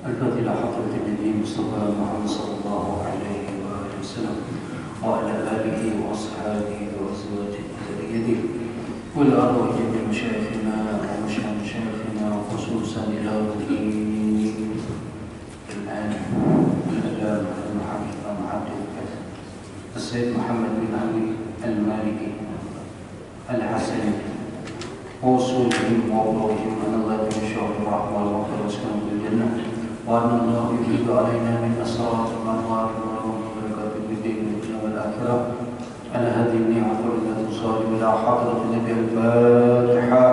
الفضيلة حضرة النبي مصطفى محمد صلى الله عليه وآله وسلم وعلى آله وأصحابه وأزواجه وذريته والأرواح جميع مشايخنا ومشايخنا وخصوصا إلى العالم الألام المحدث السيد محمد بن علي المالكي الحسني وصولهم وأبوهم أن الله يشاء الرحمة والمغفرة وسكنهم بالجنة وأن الله يفيض علينا من أسرار الأنوار والبركات في الدين والدنيا والآخرة على هذه النعمة كلها تصالح إلى حضرة النبي الفاتحة.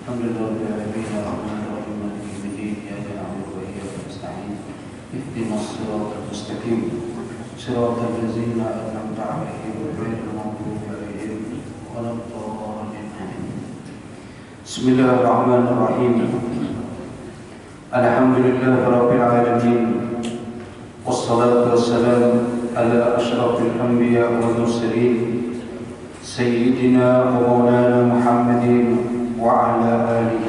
الحمد لله رب العالمين الرحمن الرحيم مالك يوم الدين إياك نعبد وإياك نستعين اهدنا الصراط المستقيم صراط الذين أنعمت عليهم غير المغضوب عليهم ولا الضالين. بسم الله الرحمن الرحيم. الحمد لله رب العالمين والصلاة والسلام على أشرف الأنبياء والمرسلين سيدنا ومولانا محمد وعلى آله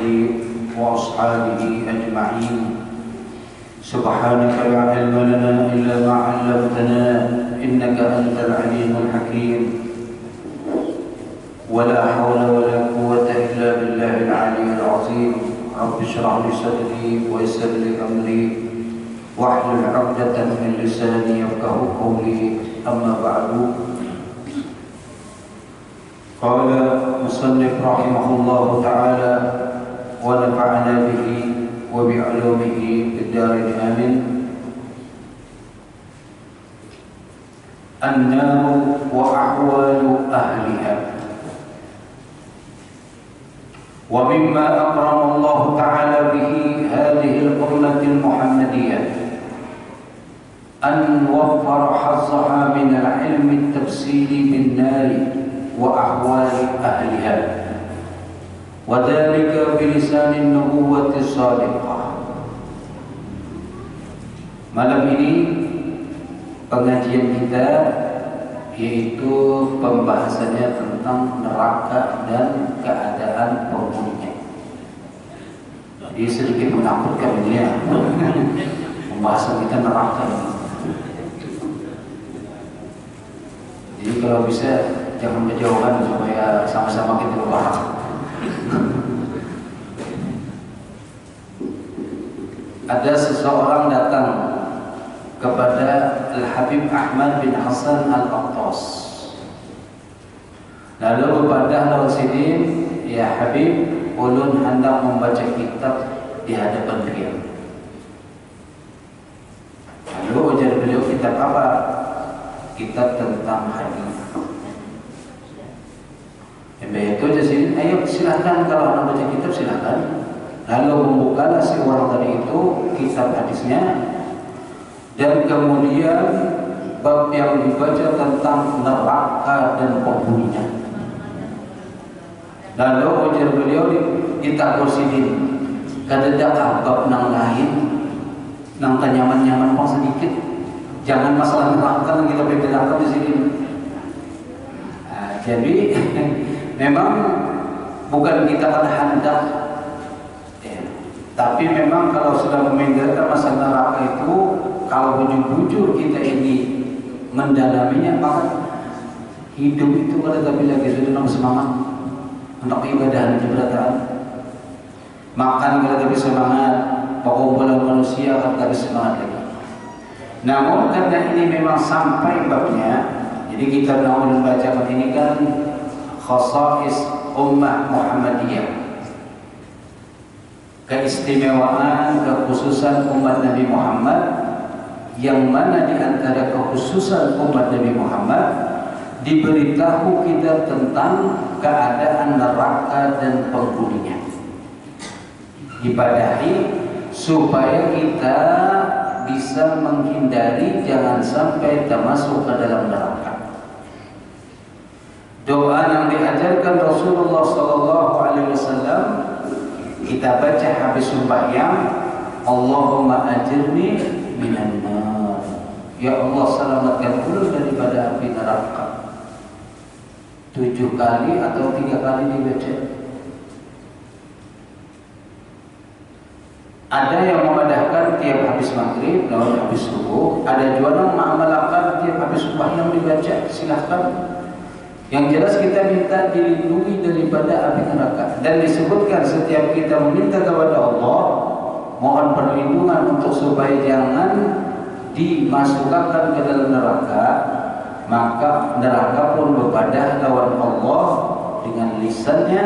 وأصحابه أجمعين. سبحانك لا علم لنا إلا ما علمتنا إنك أنت العليم الحكيم ولا حول ولا قوة إلا بالله العلي العظيم. رب اشرح لي صدري ويسر لي أمري واحلل عقدة من لساني يفقهوا قولي. أما بعد، قال مصنف رحمه الله تعالى ونفعنا به وبعلومه في الدار الآمن. النار وأحوال أهلها. ومما أكرم الله تعالى به هذه الأمة المحمدية أن وفر حظها من العلم التفصيلي بالنار وأحوال أهلها، وذلك بلسان النبوة الصادقة. Malam ini pengajian kita yaitu pembahasannya tentang neraka dan keadaan penghuninya. Jadi sedikit menakutkan ini ya. Pembahasan kita neraka ini. Jadi kalau bisa jangan berjauhan supaya sama-sama kita berpaham. Ada seseorang datang kepada Al-Habib Ahmad bin Hasan Al-Qattas. Lalu kepada Al-Sidin, ya Habib, ulun hendak membaca kitab di hadapan beliau. Lalu ujar beliau, kitab apa? Kitab tentang hadis. Itu aja sih. Ayo silakan, kalau anda baca kitab silakan. Lalu membukalah si orang tadi itu kitab hadisnya, dan kemudian bab yang dibaca tentang neraka dan penghuninya. Lalu ujar beliau di Takursidin, kadang-kadang bab nang lain, nang nyaman-nyaman pang sedikit. Jangan masalah neraka kita bedakan di sini. Jadi memang bukan kita pada hendak, tapi memang kalau sudah memindahkan masalah neraka itu, kalau bujur-bujur kita ini mendalaminya, maka hidup itu pada tapi lagi sudah semangat untuk ibadah dan keberadaan. Makan kalau tapi semangat, perkumpulan manusia akan tapi semangat lagi. Namun karena ini memang sampai babnya, jadi kita mau membaca ini kan khasais ummah Muhammadiyah, keistimewaan, kekhususan umat Nabi Muhammad, yang mana di antara kekhususan umat Nabi Muhammad diberitahu kita tentang keadaan neraka dan penghuninya. Ibadahi supaya kita bisa menghindari jangan sampai termasuk ke dalam neraka. Doa yang diajarkan Rasulullah SAW kita baca habis sembahyang, Allahumma ajirni minan nar. Ya Allah, selamatkan ulun daripada api neraka. 7 kali atau 3 kali dibaca. Ada yang memadahkan tiap habis maghrib, lawan habis subuh. Ada juga yang mengamalkan tiap habis subuh yang dibaca. Silahkan. Yang jelas kita minta dilindungi daripada api neraka. Dan disebutkan setiap kita meminta kepada Allah, mohon perlindungan untuk supaya jangan dimasukkan ke dalam neraka, maka neraka pun berpadah lawan Allah dengan lisannya,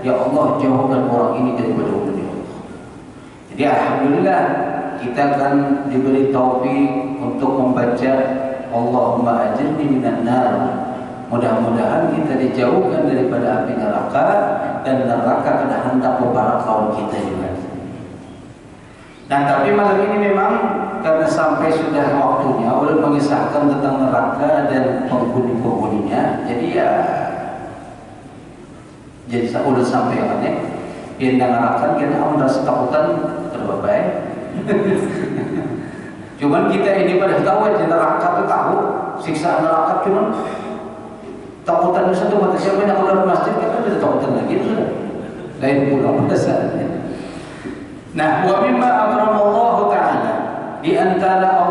ya Allah jauhkan orang ini daripada dunia. Jadi alhamdulillah kita akan diberi taufik untuk membaca Allahumma ajirni minan nar. Mudah-mudahan kita dijauhkan daripada api neraka, dan neraka kena hendak membarak lawan kita juga. Nah, tapi malam ini memang karena sampai sudah waktunya ulun mengisahkan tentang neraka dan penghuni-penghuninya, jadi ulun sampaikannya biar neraka kita merasa takutan terbabai. Cuman kita ini pada tahu aja neraka itu tahu siksa neraka, cuman takutan itu satu mata siapa yang keluar masjid kita tidak takutan lagi sudah lain pula pada saatnya. Nah, wa mimma akramallahu ta'ala, di antara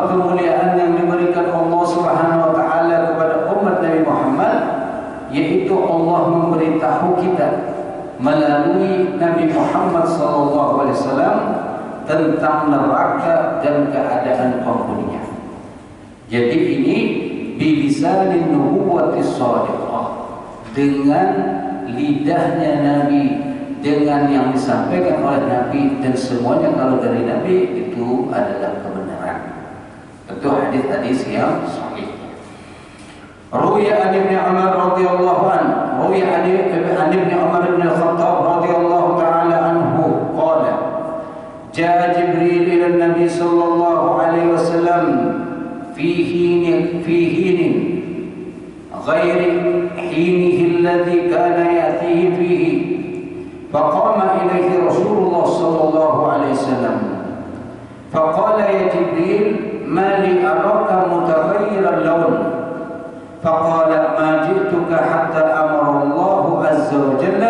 kemuliaan yang diberikan Allah Subhanahu wa taala kepada umat Nabi Muhammad, yaitu Allah memberitahu kita melalui Nabi Muhammad sallallahu alaihi wasallam tentang neraka dan keadaan penghuninya. Jadi ini bilisanin nubuwwatis shadiqah, dengan lidahnya Nabi, dengan yang disampaikan oleh Nabi, dan semuanya kalau dari Nabi itu adalah kebenaran. Tentu hadis-hadis yang sahih. Ruwiya an Ibnu Umar radhiyallahu anhu, ruwiya an Ibnu Umar bin Khattab radhiyallahu ta'ala anhu qala jaa Jibril ila an-nabi sallallahu alaihi wasallam fi hin ghairi hinihi alladhi kana ya'tihi fihi. فقام إليه رسول الله صلى الله عليه وسلم فقال يا جبريل ما لي أراك متغير اللون. فقال ما جئتك حتى أمر الله عز وجل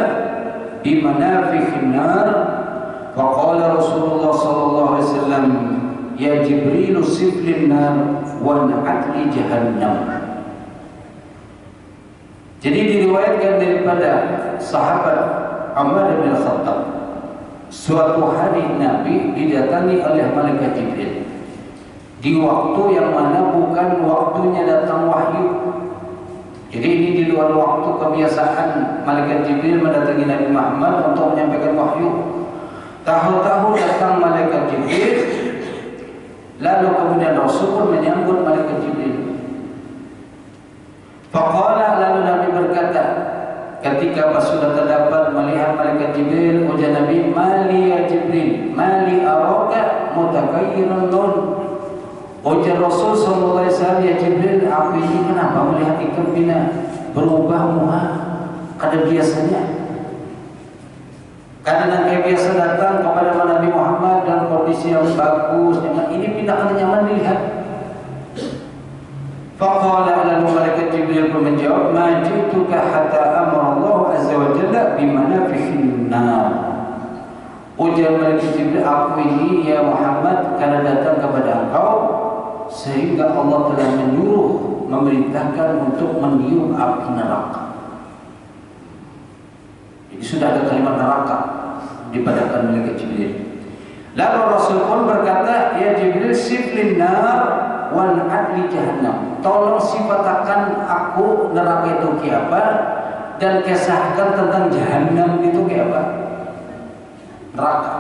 بمنافخ النار. فقال رسول الله صلى الله عليه وسلم يا جبريل صف لي النار وانعت لي جهنم. Jadi diriwayatkan daripada sahabat Umar bin Khattab, suatu hari Nabi didatangi oleh malaikat Jibril di waktu yang mana bukan waktunya datang wahyu. Jadi ini di luar waktu kebiasaan malaikat Jibril mendatangi Nabi Muhammad untuk menyampaikan wahyu. Tahu-tahu datang malaikat Jibril, lalu kemudian Rasul pun menyambut malaikat Jibril. Faqala, lalu Nabi berkata, ketika pas sudah terdapat melihat malaikat Jibril, ujar Nabi, mali ya Jibril, mali araka mutagayyiran lun. Ujar Rasul sallallahu alaihi wasallam, ya Jibril, aku ini kenapa melihat ikan bina berubah muka kada biasanya? Karena kayak biasa datang kepada Nabi Muhammad dalam kondisi yang bagus, ini pindah kada nyaman dilihat. Faqala, lalu malaikat Jibril pun menjawab, ma ji'tuka hatta amara Allah azza wa jalla bimanafikhin nar. Ujar malaikat Jibril, aku ini ya Muhammad karena datang kepada engkau sehingga Allah telah menyuruh, memerintahkan untuk meniup api neraka. Jadi sudah ada kalimat neraka dipadamkan malaikat Jibril. Lalu Rasul pun berkata, ya Jibril siflin nar wan adli jahannam. Tolong sifatakan aku neraka itu kayak apa, dan kisahkan tentang jahannam itu kayak apa, neraka.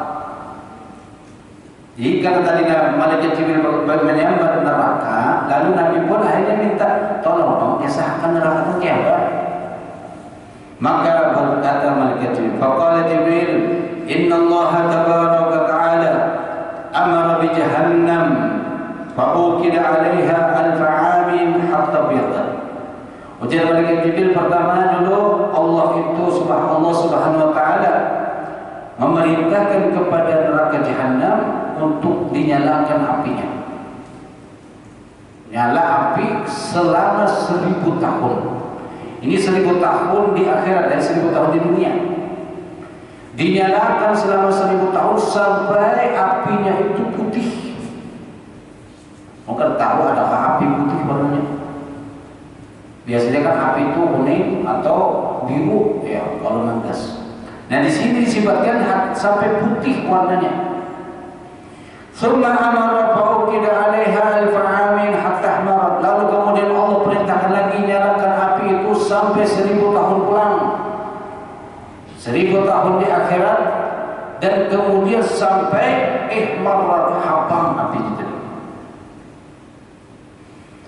Jadi karena tadi malaikat Jibril menyambar neraka, lalu Nabi pun akhirnya minta tolong dong kisahkan neraka itu kayak apa. Maka berkata malaikat Jibril, faqala Jibril, inna Allah tabaraka ta'ala amara bi jahannam fa'ukida 'alaiha alfa 'amin hatta biyadat. Ujar malaikat Jibril, pertama dulu Allah Subhanahu wa taala memerintahkan kepada neraka Jahannam untuk dinyalakan apinya. Nyala api selama 1000 tahun. Ini 1000 tahun di akhirat dan 1000 tahun di dunia. dinyalakan selama 1000 tahun sampai apinya itu putih. Mungkin tahu adakah api putih warnanya? Biasanya kan api itu kuning atau biru ya kalau ngegas. Nah di sini disifatkan sampai putih warnanya. Summa amara fa'uqida 'alaiha al-fa'amin hatta ihmarat. Lalu kemudian Allah perintahkan lagi nyalakan api itu sampai 1000 tahun pulang. 1000 tahun di akhirat dan kemudian sampai ihmarat habang api itu.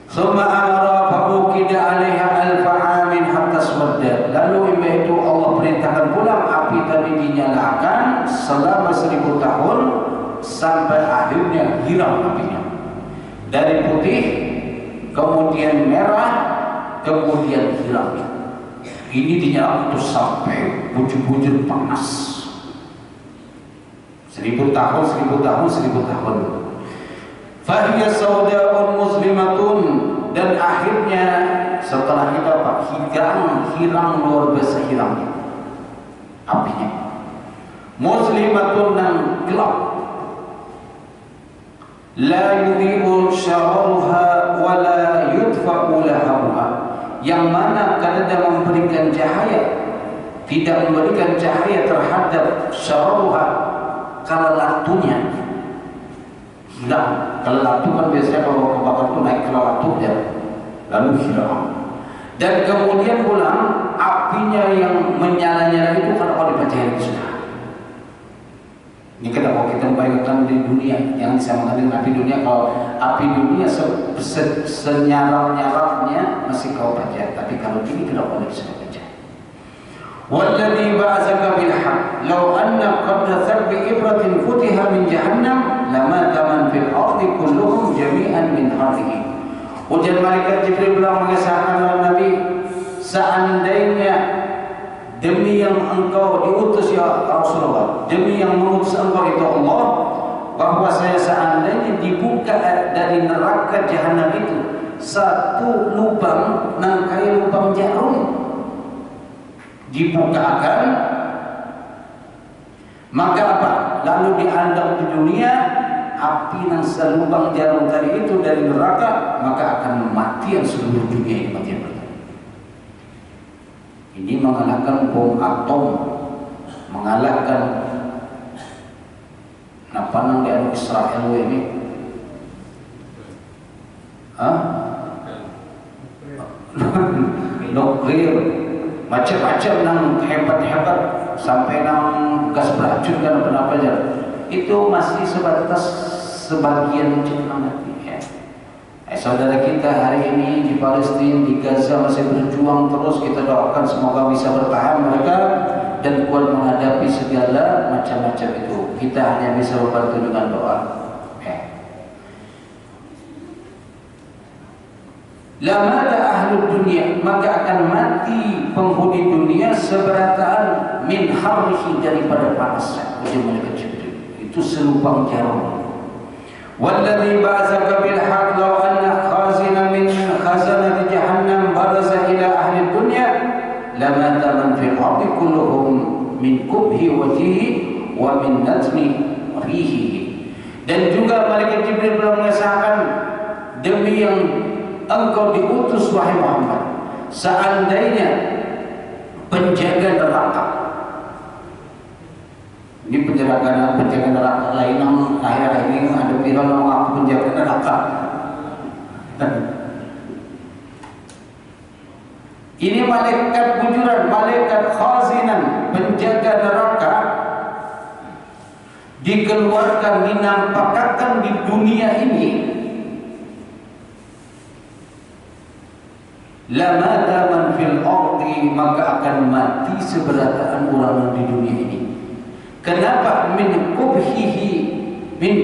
Summa amara fa'uqida 'alaiha al-fa'amin hatta iswadda. Lalu itu Allah perintahkan pulang api tadi dinyalakan selama 1000 tahun sampai akhirnya hilang apinya. Dari putih kemudian merah kemudian hilang. Ini dinyalakan itu sampai bujur-bujur panas. 1000 tahun, 1000 tahun, 1000 tahun. Fahiya sauda'un muslimatun, dan akhirnya setelah itu apa? Hilang luar biasa hilangnya apinya. Muslimatun yang gelap. La yudhi'u syararuha wa la yudfa'u lahabuha, yang mana kadang memberikan cahaya, tidak memberikan cahaya terhadap syararuha, kelalatunya hilang. Kelelatu kan biasanya kalau kebakar itu naik kelelatu ya, lalu hilang. Dan kemudian pulang apinya yang menyala-nyala itu kan kalau dipercaya sudah. Ini kenapa kita membayangkan di dunia yang disamakan dengan api dunia. Kalau api dunia senyarap-nyarapnya masih kau percaya, tapi kalau ini tidak boleh bisa percaya. Walladhi ba'athaka bil haqq law anna qabla tharbi ibratin futiha min jahannam lama taman fil ardi kulluhum jami'an min harrihi. Ujian malaikat Jibril bilang mengesahkan Nabi, seandainya demi yang engkau diutus ya Rasulullah, demi yang mengutus engkau itu Allah, bahwa saya seandainya dibuka dari neraka jahanam itu satu lubang nang kayak lubang jarum dibukakan, maka apa? Lalu diandang di dunia api nang selubang jarum tadi itu dari neraka, maka akan mati yang seluruh dunia ini mati. Ini mengalahkan bom atom, mengalahkan apa nang di Israel ini, nuklir, macam-macam nang hebat-hebat sampai nang gas beracun dan apa aja. Itu masih sebatas sebagian jumlah mati. Saudara kita hari ini di Palestina, di Gaza masih berjuang terus. Kita doakan semoga bisa bertahan mereka dan kuat menghadapi segala macam-macam itu. Kita hanya bisa membantu dengan doa. Lamada ahlul dunia, maka akan mati penghuni dunia seberataan min harrihi, daripada panasnya. Itu selubang jarum. Walladhi ba'athaka bil haqq law anna khazina min khazanati jahannam baraza ila ahli dunya lama taman fil ardi kulluhum min kubhi wajhihi wa min natmi rihihi. Dan juga malaikat Jibril belum mengesahkan, demi yang engkau diutus wahai Muhammad, seandainya penjaga neraka, ini penjaga neraka lain yang akhir ini ada viral nama aku penjaga neraka. Ini malaikat bujuran, malaikat khazinan, penjaga neraka, dikeluarkan, dinampakkan di dunia ini. Lamada man fil ardi, maka akan mati seberataan orang di dunia ini. Kenapa? Min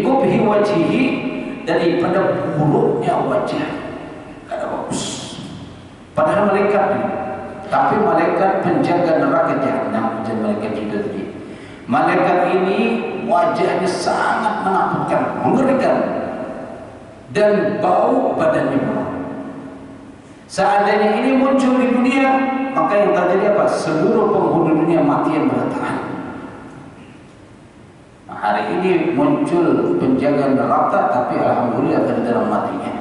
kubhi wajhihi, daripada buruknya wajah. Kada bagus. Padahal malaikat, tapi malaikat penjaga neraka jahanam, malaikat itu tadi. Malaikat ini wajahnya sangat menakutkan, mengerikan, dan bau badannya buruk. Seandainya ini muncul di dunia, maka yang terjadi apa? Seluruh penghuni dunia mati yang bertahan. Hari ini muncul penjaga neraka, tapi alhamdulillah ada dalam matinya.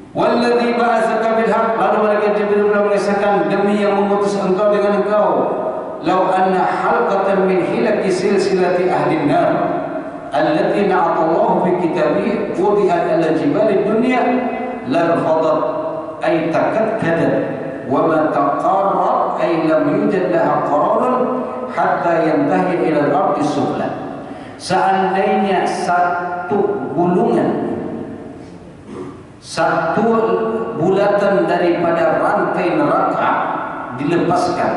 Walladzi ba'atsaka bil haqq, lalu malaikat Jibril mengisahkan, demi yang mengutus engkau dengan engkau, law anna halqatan min hilaki silsilati ahli nar allati na'atallahu fi kitabihi wudi'at ala jibali dunya larfadat ay takadkadat wa ma taqarrat ay lam yujad laha qararun hatta yantahi ila al-ardi sufla. Seandainya satu gulungan, satu bulatan daripada rantai neraka dilepaskan,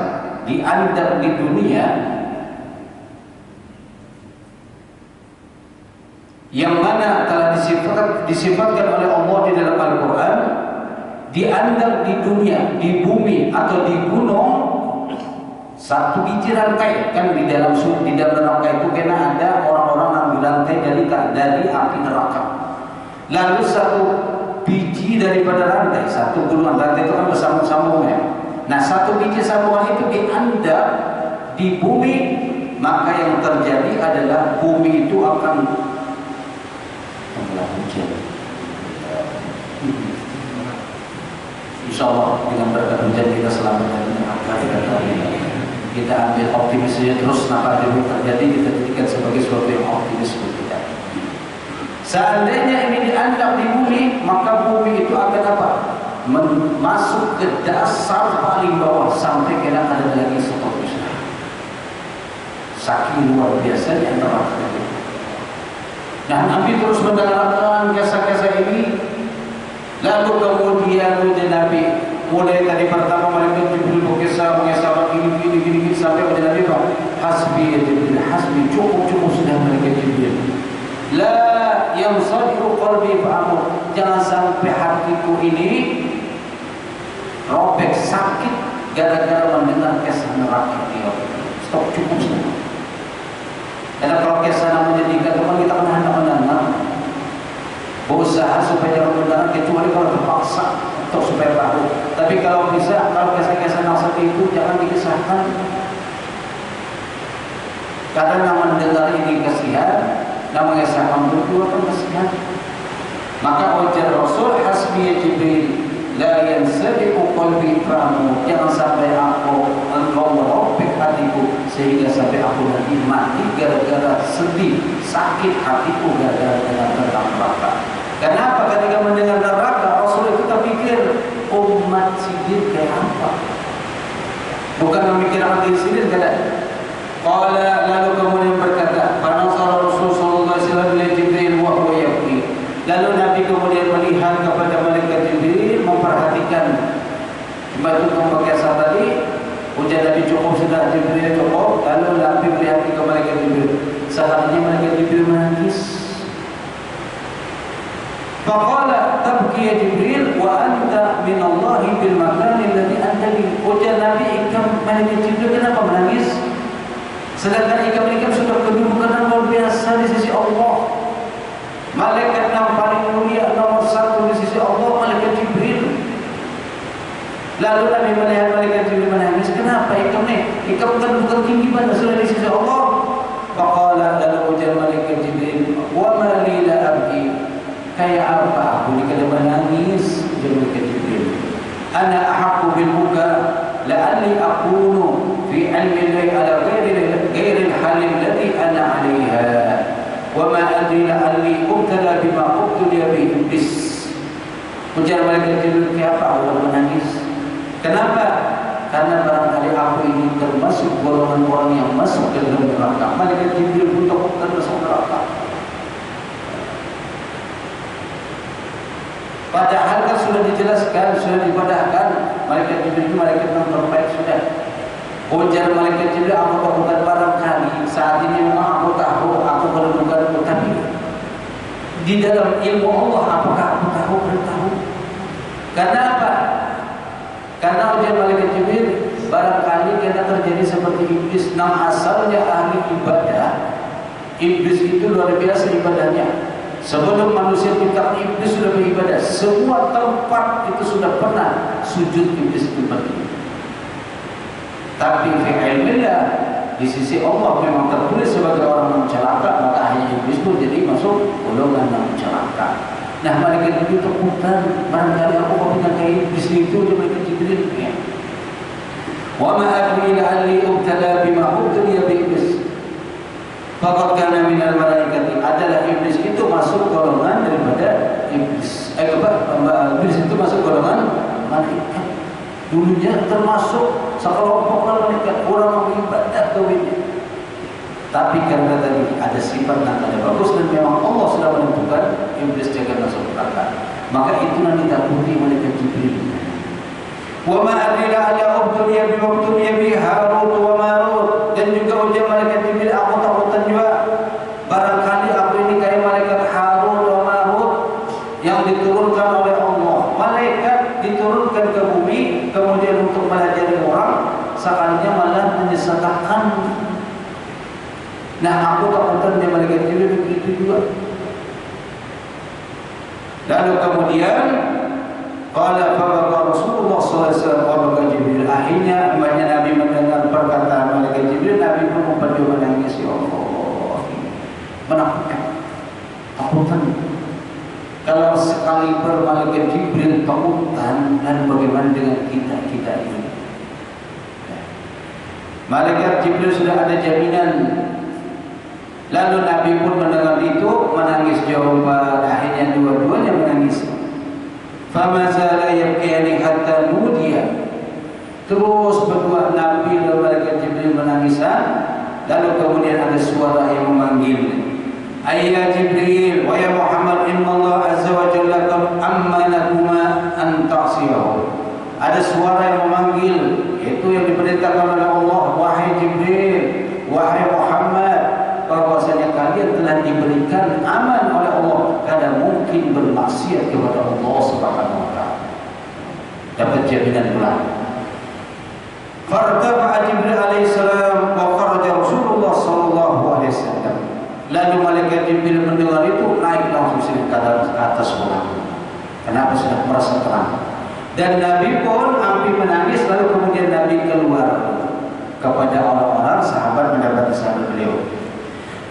diantar di dunia, yang mana telah disifatkan oleh Allah di dalam Al-Quran, diantar di dunia, di bumi atau di gunung, satu biji rantai. Kan di dalam neraka itu kena ada orang-orang yang dirantai dari api neraka. Lalu satu biji daripada rantai, satu gulungan rantai itu kan bersambung-sambung ya. Nah, satu biji sambungan itu diandap di bumi, maka yang terjadi adalah bumi itu akan hujan. Insya Allah dengan berkat hujan kita selamat dari neraka. Kita ambil optimisnya terus, apa yang terjadi kita jadikan sebagai suatu yang optimis untuk kita. Seandainya ini diandap di bumi, maka bumi itu akan apa? Masuk ke dasar paling bawah sampai kena ada lagi seperti itu. Saking luar biasanya neraka itu. Nah, Nabi terus mendengarkan kisah-kisah ini. Lalu kemudian Nabi mulai tadi pertama mereka Jibril mengisah gini sampai pada Nabi Pak, hasbi ya Jibril, hasbi, cukup sudah mereka Jibril. La yang sadiru qalbi fa'amur, jangan sampai hatiku ini robek, sakit gara-gara mendengar kisah neraka dia. Stop, cukup sudah. Karena kalau kisah namanya teman kita pernah mendengar, berusaha supaya jangan mendengar, kecuali kalau terpaksa untuk supaya tahu. Tapi kalau bisa, kalau kisah-kisah seperti itu jangan dikisahkan. Karena mendengar ini kasihan, namanya sahabat berdua kan kasihan. Maka ujar Rasul, hasbi ya Jibril, la yansadiqu qalbi fa'amur, jangan sampai engkau merobek hatiku sehingga sampai aku nanti mati gara-gara sedih, sakit hatiku gara-gara tentang neraka. Kenapa ketika mendengar neraka Rasul itu terpikir umat sidin kayak apa? Bukan memikirkan diri sendiri kan? Qala, lalu kemudian berkata, panasara Rasul sallallahu alaihi wasallam li Jibril wa huwa yabki. Lalu Nabi kemudian melihat kepada malaikat Jibril, memperhatikan batu pembekasah tadi. Ujar Nabi, cukup sudah Jibril, cukup. Lalu Nabi melihat ke malaikat Jibril. Seharusnya malaikat Jibril menangis. Faqala tabki ya Jibril wa anta min Allah bil makan alladhi anta bi. Ujar Nabi, ikam malaikat Jibril kenapa menangis? Sedangkan ikam sudah kedudukan yang luar biasa di sisi Allah. Malaikat yang paling mulia nomor satu di sisi Allah, malaikat Jibril. Lalu Nabi melihat malaikat Jibril menangis. Kenapa ikam ni? Ikam kedudukan tinggi pada sudah di sisi Allah. Faqala, lalu ujar malaikat Jibril, wa ma li la abki. Kayak apa aku dikala menangis? Ujar malaikat Jibril, ana ahaqqu bil buka la'alli aqulu fi ilmi Allah ala ghairi al-hal alladhi ana 'alayha wa ma adri la'alli ubtala bima ubtuliya bi iblis. Ujar malaikat Jibril, kenapa aku menangis? Kenapa? Karena barangkali aku ini termasuk golongan orang yang masuk ke dalam neraka. Malaikat Jibril pun takut masuk neraka. Padahal kan sudah dijelaskan, sudah dibadahkan, malaikat Jibril itu malaikat yang terbaik sudah. Ujar malaikat Jibril, aku bukan barangkali saat ini memang aku tahu aku kedudukanku, tapi di dalam ilmu Allah apakah aku tahu? Belum tahu. Karena apa? Karena ujar malaikat Jibril, barangkali kita terjadi seperti iblis. Nama asalnya ahli ibadah. Iblis itu luar biasa ibadahnya. Sebelum manusia diciptakan, iblis sudah beribadah. Semua tempat itu sudah pernah sujud iblis itu berdiri. Tapi fi ilmillah, di sisi Allah memang tertulis sebagai orang yang celaka, maka akhirnya iblis pun jadi masuk golongan yang celaka. Nah, malaikat itu takutan, barangkali aku mau kayak iblis itu, dia malaikat Jibril. Ya. Wa ma adri la'alli ubtala bima ubtaliya bi iblis. Faqad kana minal malaikati, adalah iblis itu masuk golongan daripada iblis. Iblis itu masuk golongan malaikat. Dulunya termasuk sekelompok malaikat, orang beribadah tauhid. Tapi karena tadi ada sifat dan ada bagus, dan memang Allah sudah menentukan iblis jangan masuk neraka, maka itu nanti ditakuti malaikat Jibril. Wa ma adri la'alla ubtuliya bima ubtuliya bi Harut wa Marut, dan juga ujian malaikat Jibril, aku takutan juga barangkali aku ini kayak malaikat Harut wa Marut yang diturunkan oleh Allah. Malaikat diturunkan ke bumi kemudian untuk melajari orang, sekalanya malah menyesatkan. Nah, aku takutan dia malaikat Jibril begitu juga. Lalu kemudian qala fa Rasulullah sallallahu alaihi wasallam Jibril. Akhirnya umatnya Nabi mendengar perkataan malaikat Jibril, Nabi pun mempercayai menangis, ya Allah, menakutkan, takutan. Kalau sekali malaikat Jibril takutan, dan bagaimana dengan kita ini? Malaikat Jibril sudah ada jaminan. Lalu Nabi pun mendengar itu, menangis jawaban. Akhirnya dua-duanya menangis. Fama zala yabkiyani hatta nudiya. Terus berdua Nabi dan malaikat Jibril menangisan. Lalu kemudian ada suara yang memanggil, ayya Jibril wa ya Muhammad, inna Allah azza wa jalla qad ammanakuma an ta'siyahu. Ada suara yang memanggil, itu yang diperintahkan oleh Allah, wahai Jibril, wahai Muhammad, bahwasanya kalian telah diberikan aman oleh Allah, kada mungkin bermaksiat kepada Allah Subhanahu wa taala. Dapat jaminan pula. Fartafa Jibril alaihi salam wa kharaja Rasulullah sallallahu alaihi wasallam. Lalu malaikat Jibril mendengar itu, naik langsung ke atas orang. Kenapa? Sudah merasa terang. Dan Nabi pun hampir menangis. Lalu kemudian Nabi keluar kepada orang-orang sahabat mendapati sahabat beliau.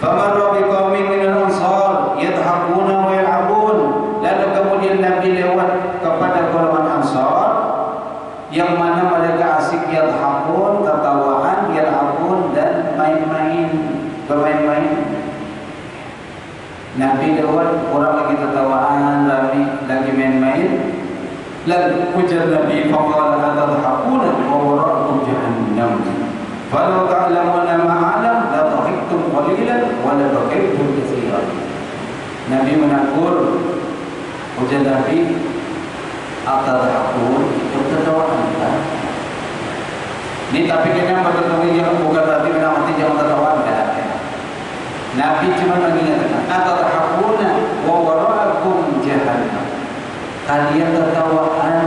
Famarra biqaumin minal ansar yadhakuna wa yal'abun. Lalu kemudian Nabi lewat kepada golongan Ansar yang mana mereka asik yadhakun, tertawaan, yal'abun, dan main-main, bermain-main. Nabi lewat, orang lagi tertawaan, lagi main-main. Lalu ujar Nabi, faqala atadhakuna wa wara'akum jahannam. Falau ta'lamuna ma'alam la dhahiktum qalilan wa la bakaytum katsiran. Nabi menegur, ujar Nabi, atadhakun, tertawaan kan? Ini tapi kena bertemu jangan, bukan berarti menamati jangan tertawaan kan? Nabi cuma mengingatkan, atadhakuna wa wara'akum jahannam. Kalian tertawaan,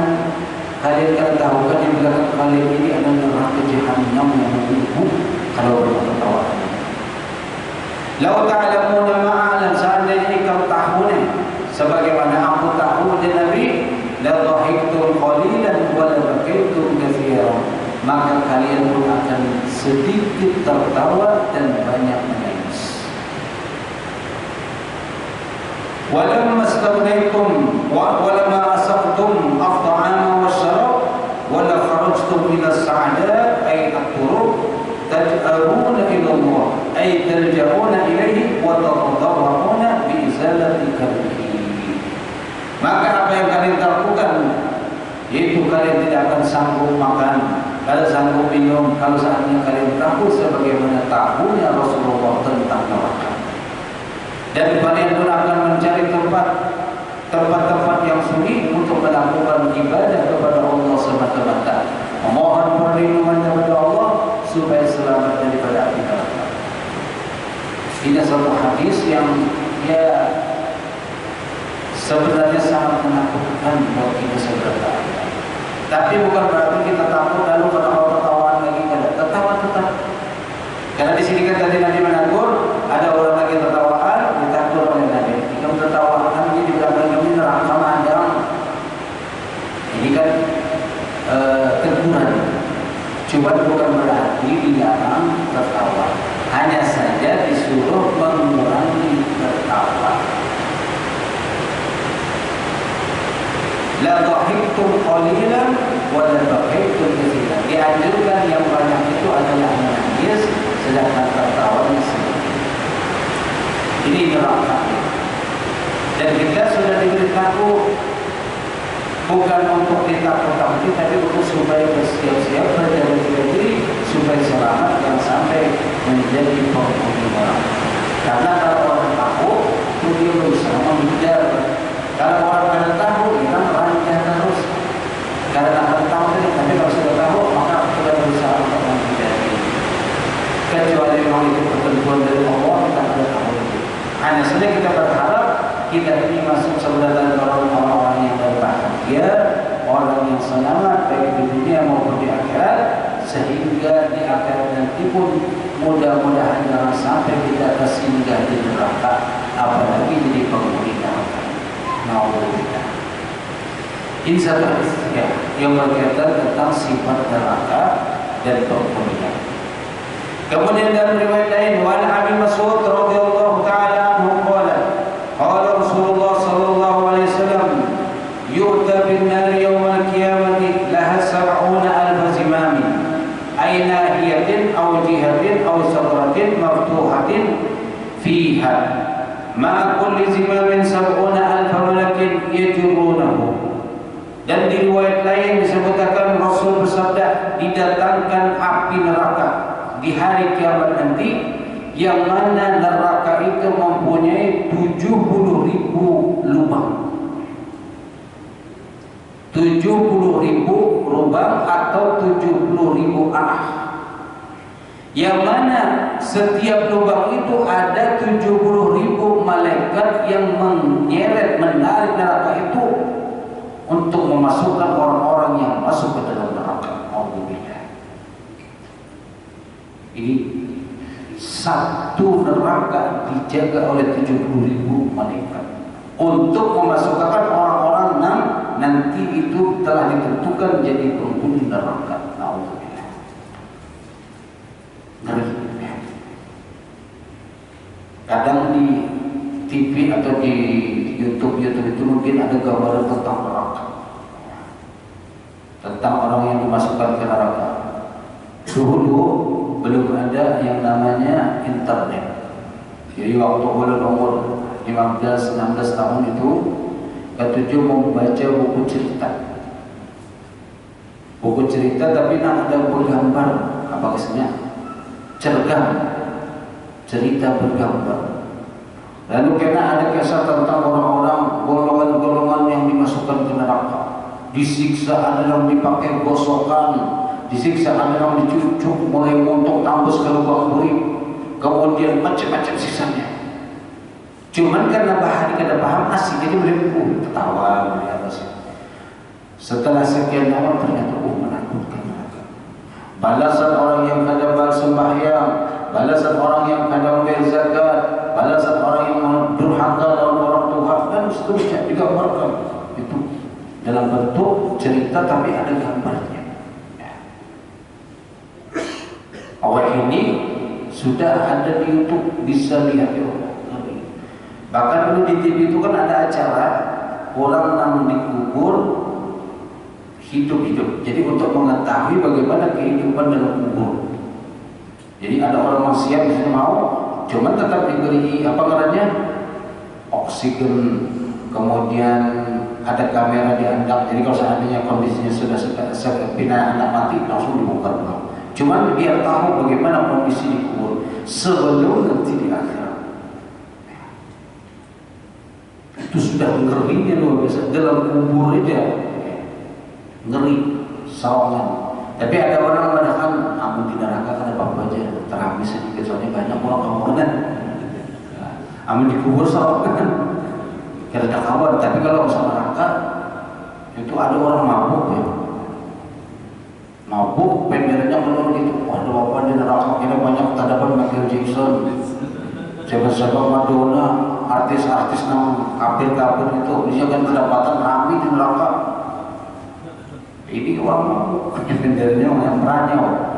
kalian tertawakan di belakang kalian ini ada neraka jahannam yang menunggu kalau bertawaan. Lau ta'lamuna ma'alam, seandainya kamu tahu sebagaimana aku tahu dan Nabi, la dhahiktum qalilan wa la bakaytum katsiran, maka kalian pun akan sedikit tertawa dan banyak menangis. Walamma istaghnaytum walamma asaqtum at-ta'ama wasyarab wala kharajtum ila as-sa'adat ay at-turuq taj'aruna ila Allah ay tarja'una ilayhi wa tatadarruna bi izalati kalbihi. Maka apa yang kalian lakukan, yaitu kalian tidak akan sanggup makan, kalau sanggup minum, kalau saatnya kalian takut sebagaimana tahunya Rasulullah tentang neraka. Dan kalian pun akan mencari tempat-tempat yang sunyi untuk melakukan ibadah kepada Allah semata-mata, memohon perlindungan kepada Allah supaya selamat daripada api neraka. Ini satu hadis yang sebenarnya sangat menakutkan buat kita saudara. Tapi bukan berarti kita takut lalu kalau tertawaan lagi kada tertawa tetap. Karena di sini kan tadi Nabi menegur, ada orang lagi tertawaan, ditakur oleh Nabi. Jika tertawa diberikan teguran. Cuma bukan berarti dilarang tertawa, hanya saja disuruh mengurangi tertawa. La dhahiktum qalilan wa la dhahiktum katsiran. Dianjurkan yang banyak itu adalah menangis, sedangkan tertawanya sedikit. Ini neraka. Dan kita sudah diberitahu bukan untuk ditakut-takuti, tapi untuk supaya bersiap-siap berjaga-jaga diri supaya selamat dan sampai menjadi penghuni neraka. Karena kalau orang tahu, itu dia berusaha menghindar. Kalau orang tidak tahu, kita merancang terus. Karena tidak tahu, tapi kalau sudah tahu, maka sudah berusaha untuk menghindari. Kecuali memang itu ketentuan dari Allah, kita tidak tahu itu. Hanya saja kita berharap kita ini masuk sebelah orang-orang yang berbahagia, orang yang selamat baik di dunia maupun di akhirat, sehingga di akhirat nanti pun mudah-mudahan jangan sampai kita tersinggah di neraka, apalagi jadi penghuni neraka. Nauzubillah. Ini satu hadis yang berkaitan tentang sifat neraka dan penghuninya. Kemudian dalam riwayat lain, wa an Abi Mas'ud radhiyallahu ta'ala anhu qala qala Rasulullah sallallahu alaihi wasallam yu'ta bin nar yawm al-qiyamati laha 70,000 zimam aina hiyatin aw jihatin aw sadratin maftuhatin fiha ma kulli zimamin 70,000 malakin yajrunahu. Dan di riwayat lain disebutkan Rasul bersabda, didatangkan api neraka di hari kiamat nanti, yang mana neraka itu mempunyai 70.000 lubang. 70.000 lubang atau 70.000 arah. Yang mana setiap lubang itu ada 70.000 malaikat yang menyeret, menarik neraka itu untuk memasukkan orang-orang yang masuk ke dalam neraka. Alhamdulillah. Ini satu neraka dijaga oleh 70.000 malaikat untuk memasukkan orang-orang yang nanti itu telah ditentukan jadi penghuni neraka. Alhamdulillah. Kadang di TV atau di YouTube itu mungkin ada gambaran tentang neraka, tentang orang yang dimasukkan ke neraka. Dulu belum ada yang namanya internet. Jadi waktu bulan umur 15-16 tahun itu, ketujuh membaca buku cerita. Buku cerita tapi ada bergambar, apa maksudnya? Cergam, cerita bergambar. Lalu karena ada kisah tentang orang-orang golongan-golongan yang dimasukkan ke neraka, disiksa, ada yang dipakai gosokan, disiksa, ada yang dicucuk mulai montok tembus ke lubang buih, kemudian macam-macam siksanya. Cuman karena bahan kita paham asik, jadi boleh ketawa melihat asik. Setelah sekian lama ternyata menakutkan. Balasan orang yang kadang bersembahyang, balasan orang yang kadang berzakat, balasan orang yang durhaka lawan orang Tuhan, dan seterusnya digambarkan itu dalam bentuk cerita tapi ada gambarnya. Awal ini sudah ada di YouTube, bisa lihat ya. Bahkan dulu di TV itu kan ada acara orang yang dikubur hidup-hidup. Jadi untuk mengetahui bagaimana kehidupan dalam kubur. Jadi ada orang maksiat misalnya mau, cuman tetap diberi apa namanya oksigen, kemudian ada kamera diandak. Jadi kalau seandainya kondisinya sudah pindah anak mati, langsung dibongkar pulang. Cuman biar tahu bagaimana kondisi di kubur sebelum nanti di akhirat. Itu sudah ngerinya luar biasa dalam kubur aja, ngeri sawangan. Tapi ada orang mengatakan, amun di neraka kan apa aja terapi sedikit soalnya banyak orang kan. Amun di kubur sawangan, kira ada kawan. Tapi kalau masuk neraka itu ada orang mabuk ya, mabuk pendernya menurun gitu. Ada apa di neraka kita banyak terdapat Michael Jackson, siapa-siapa Madonna, artis-artis yang kafir-kafir itu, dia kan kedapatan rame di neraka. Ini orang mau sebenarnya yang meranyau.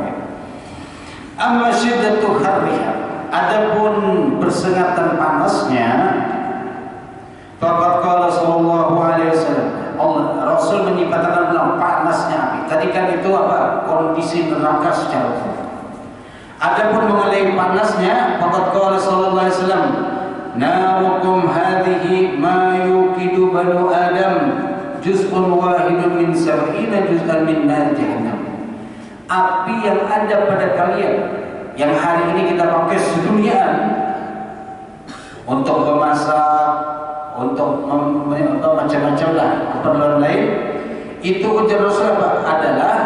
Amma syiddatu harriha, adapun persengatan panasnya, faqad qala sallallahu alaihi wasallam, Rasul menyatakan bilang panasnya api. Tadi kan itu apa? Kondisi neraka secara umum. Adapun mengenai panasnya, faqad qala sallallahu alaihi wasallam, narukum hadhihi ma yuqidu banu adam juz'un wahidun min sab'ina juz'an min nar jahannam. Api yang ada pada kalian, yang hari ini kita pakai seduniaan untuk memasak, untuk macam-macam lah keperluan lain, itu ujar Rasulullah adalah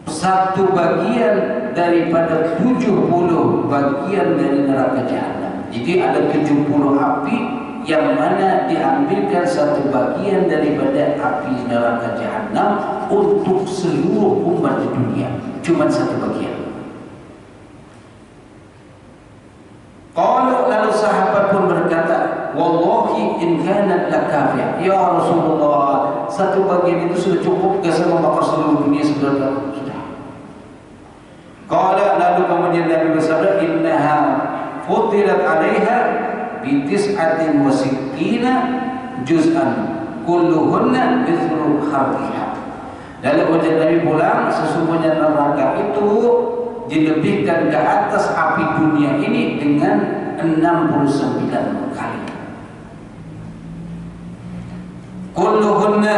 satu bagian daripada 70 bagian dari neraka jahanam. Jadi ada 70 api yang mana diambilkan satu bagian daripada api neraka jahanam untuk seluruh umat di dunia, cuma satu bagian. Kalau lalu sahabat pun berkata, wallahi in kanat lakafiah, ya Rasulullah, satu bagian itu sudah cukup ke saya membakar seluruh dunia sudah. Qala, lalu kemudian Nabi bersabda, innaha futilat alaiha bitis'atin wa sittina juz'an kulluhunna mithlu harriha. Lalu kemudian Nabi pulang, sesungguhnya neraka itu dilebihkan ke atas api dunia ini dengan 69 kali. Kulluhunna,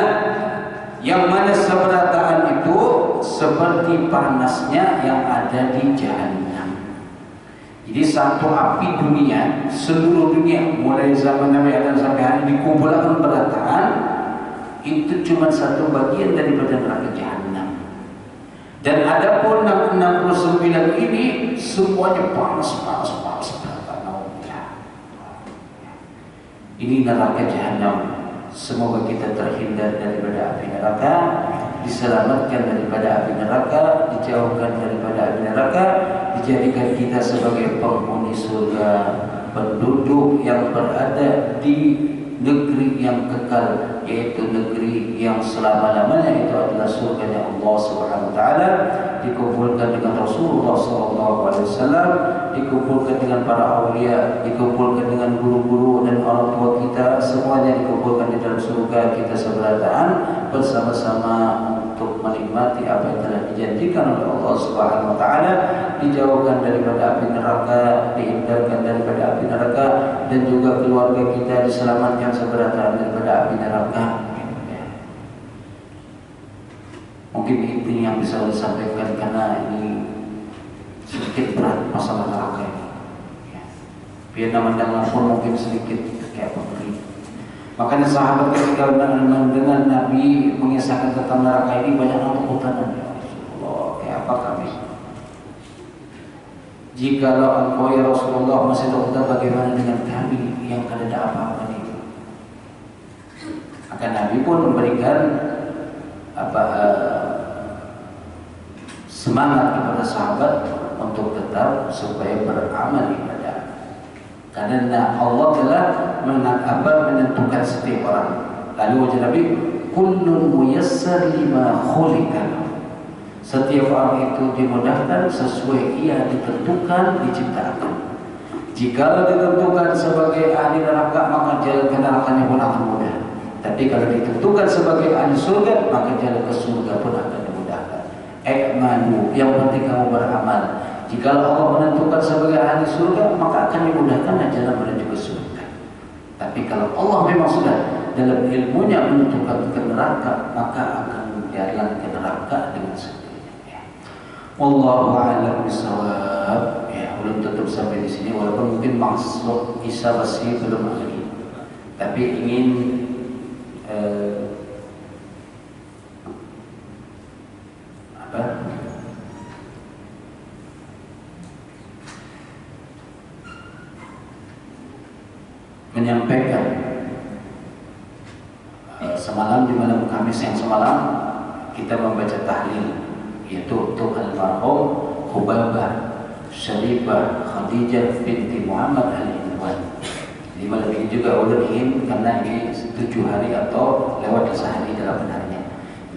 yang mana seberataan itu seperti panasnya yang ada di jahanam. Jadi satu api dunia, seluruh dunia mulai zaman Nabi Adam sampai hari ini dikumpulkan berataan, itu cuma satu bagian daripada neraka jahanam. Dan adapun 69 ini semuanya panas. Ini neraka jahanam. Semoga kita terhindar daripada api neraka, diselamatkan daripada api neraka, dijauhkan daripada api neraka, dijadikan kita sebagai penghuni surga, penduduk yang berada di negeri yang kekal, yaitu negeri yang selama-lamanya, itu adalah surganya Allah Subhanahu wa taala. Dikumpulkan dengan Rasulullah sallallahu alaihi wasallam, dikumpulkan dengan para aulia, dikumpulkan dengan guru-guru dan orang tua kita, semuanya dikumpulkan di dalam surga kita seberataan bersama-sama untuk menikmati apa yang telah dijanjikan oleh Allah Subhanahu wa taala, dijauhkan daripada api neraka, dihindarkan daripada api neraka, dan juga keluarga kita diselamatkan seberataan daripada api neraka. Mungkin itu yang bisa saya sampaikan karena ini sedikit berat masalah neraka ini. Biar nama-nama pun mungkin sedikit kayak begini. Makanya sahabat ketika mendengar Nabi mengisahkan tentang neraka ini banyak orang ketakutan. Ya Rasulullah, kayak apa kami? Jikalau engkau ya Rasulullah masih takut, bagaimana dengan kami yang kada ada apa-apa ini? Maka Nabi pun memberikan semangat kepada sahabat untuk tetap supaya beramal ibadah. Karena Allah telah menentukan setiap orang. Lalu wajah Nabi, kullun muyassar lima khuliqa. Setiap orang itu dimudahkan sesuai ia ditentukan, diciptakan. Jika ditentukan sebagai ahli neraka, maka jalan ke nerakanya pun akan mudah. Tapi kalau ditentukan sebagai ahli surga, maka jalan ke surga pun akan dimudahkan. Manu, yang penting kamu beramal. Jika Allah menentukan sebagai ahli surga, maka akan dimudahkan jalan menuju ke surga. Tapi kalau Allah memang sudah dalam ilmunya menentukan ke neraka, maka akan jalan ke neraka dengan sendirinya. Wallahu a'lam bishawab. Ya, belum tutup sampai di sini, walaupun mungkin maksud Isa masih belum lagi. Tapi ingin menyampaikan semalam di malam Kamis yang semalam kita membaca tahlil, yaitu untuk almarhum Hubabah Syarifah Khadijah binti Muhammad Al-Inwan. Di malam ini juga ulun ingin, karena ini 7 hari atau lewat sehari dalam benarnya.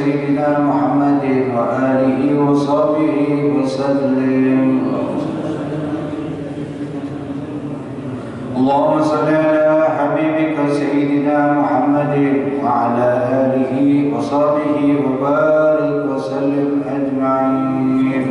سيدنا محمد وآله وصحبه وسلم. اللهم صل على حبيبك سيدنا محمد وعلى آله وصحبه وبارك وسلم أجمعين.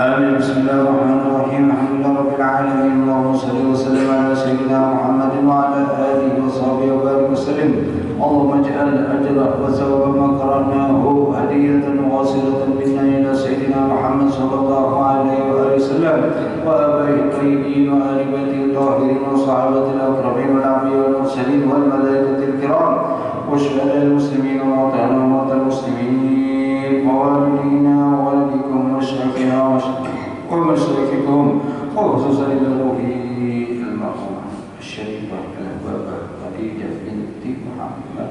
آمين. بسم الله الرحمن الرحيم. الحمد لله رب العالمين. اللهم صل وسلم على سيدنا محمد وعلى آله وصحبه وبارك وسلم. اللهم اجعل أجر وثواب ما قرأناه هدية واصلة منا إلى سيدنا محمد صلى الله عليه وآله وسلم وآبائه الطيبين وآل بيته الطاهرين وصحابة الأقربين والأنبياء والمرسلين والملائكة الكرام وشهداء المسلمين وموتانا وموتى المسلمين ووالدينا ووالديكم ومشايخنا ومشايخكم وخصوصا الروحي المرحومة الشريفة الأحبابة خديجة بنت محمد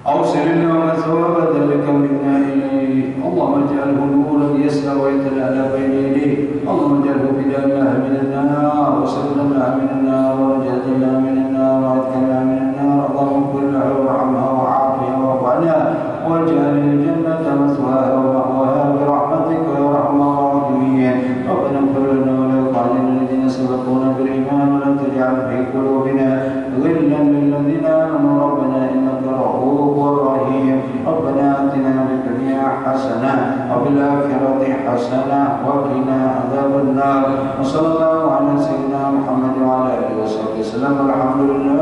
أوصل اللهم ثواب ذلك منا إليه. اللهم اجعله نورا يسعى ويتلألأ بين يديه. اللهم اجعله بداية من النار وسلمنا من النار ونجاتنا من النار وعتقنا من النار. اللهم كن له وارحمها وعافها واعف عنها واجعل الجنة مثواها ومأواها برحمتك يا أرحم الراحمين. ربنا اغفر لنا ولإخواننا الذين سبقونا بالإيمان ولا تجعل في قلوبنا غلا للذين آمنوا ربنا إنك رؤوف رحيم. ربنا آتنا في الدنيا حسنة وفي الآخرة حسنة وقنا عذاب النار. وصلى الله على سيدنا محمد وعلى آله وصحبه وسلم. والحمد لله